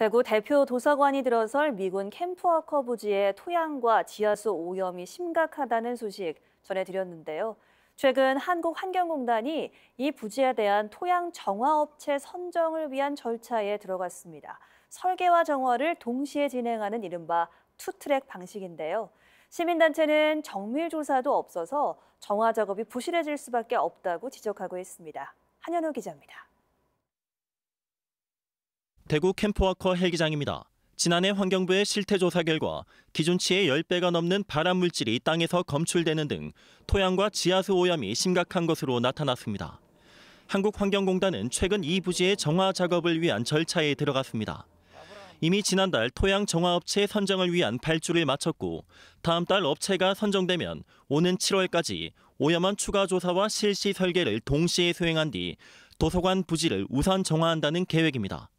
대구 대표 도서관이 들어설 미군 캠프워커 부지의 토양과 지하수 오염이 심각하다는 소식 전해드렸는데요. 최근 한국환경공단이 이 부지에 대한 토양 정화업체 선정을 위한 절차에 들어갔습니다. 설계와 정화를 동시에 진행하는 이른바 투트랙 방식인데요. 시민단체는 정밀 조사도 없어서 정화 작업이 부실해질 수밖에 없다고 지적하고 있습니다. 한현우 기자입니다. 대구 캠프워커 헬기장입니다. 지난해 환경부의 실태조사 결과 기준치의 10배가 넘는 발암물질이 땅에서 검출되는 등 토양과 지하수 오염이 심각한 것으로 나타났습니다. 한국환경공단은 최근 이 부지의 정화 작업을 위한 절차에 들어갔습니다. 이미 지난달 토양 정화업체 선정을 위한 발주를 마쳤고 다음 달 업체가 선정되면 오는 7월까지 오염원 추가 조사와 실시 설계를 동시에 수행한 뒤 도서관 부지를 우선 정화한다는 계획입니다.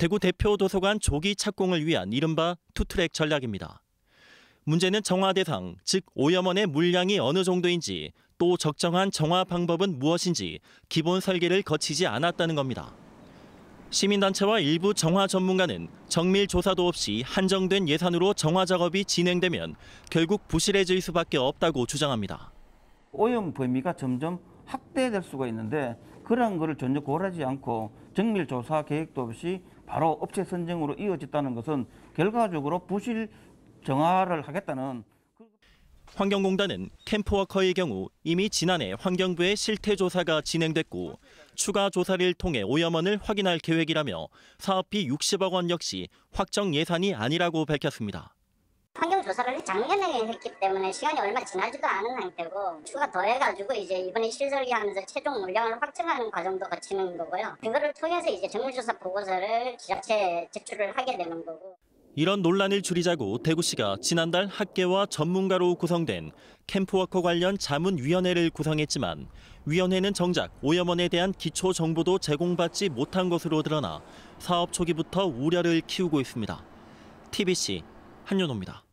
대구 대표 도서관 조기 착공을 위한 이른바 투트랙 전략입니다. 문제는 정화 대상, 즉 오염원의 물량이 어느 정도인지 또 적정한 정화 방법은 무엇인지 기본 설계를 거치지 않았다는 겁니다. 시민단체와 일부 정화 전문가는 정밀 조사도 없이 한정된 예산으로 정화 작업이 진행되면 결국 부실해질 수밖에 없다고 주장합니다. 오염 범위가 점점 확대될 수가 있는데 그런 것을 전혀 고려하지 않고 정밀 조사 계획도 없이 바로 업체 선정으로 이어졌다는 것은 결과적으로 부실 정화를 하겠다는. 환경공단은 캠프워커의 경우 이미 지난해 환경부의 실태조사가 진행됐고 추가 조사를 통해 오염원을 확인할 계획이라며 사업비 60억 원 역시 확정 예산이 아니라고 밝혔습니다. 환경조사를 작년에 했기 때문에 시간이 얼마 지나지도 않은 상태고 추가 더해가지고 이제 이번에 실설계하면서 최종 물량을 확정하는 과정도 거치는 거고요. 그거를 통해서 이제 정밀조사 보고서를 지자체에 제출을 하게 되는 거고. 이런 논란을 줄이자고 대구시가 지난달 학계와 전문가로 구성된 캠프워커 관련 자문위원회를 구성했지만 위원회는 정작 오염원에 대한 기초 정보도 제공받지 못한 것으로 드러나 사업 초기부터 우려를 키우고 있습니다. TBC 한윤호입니다.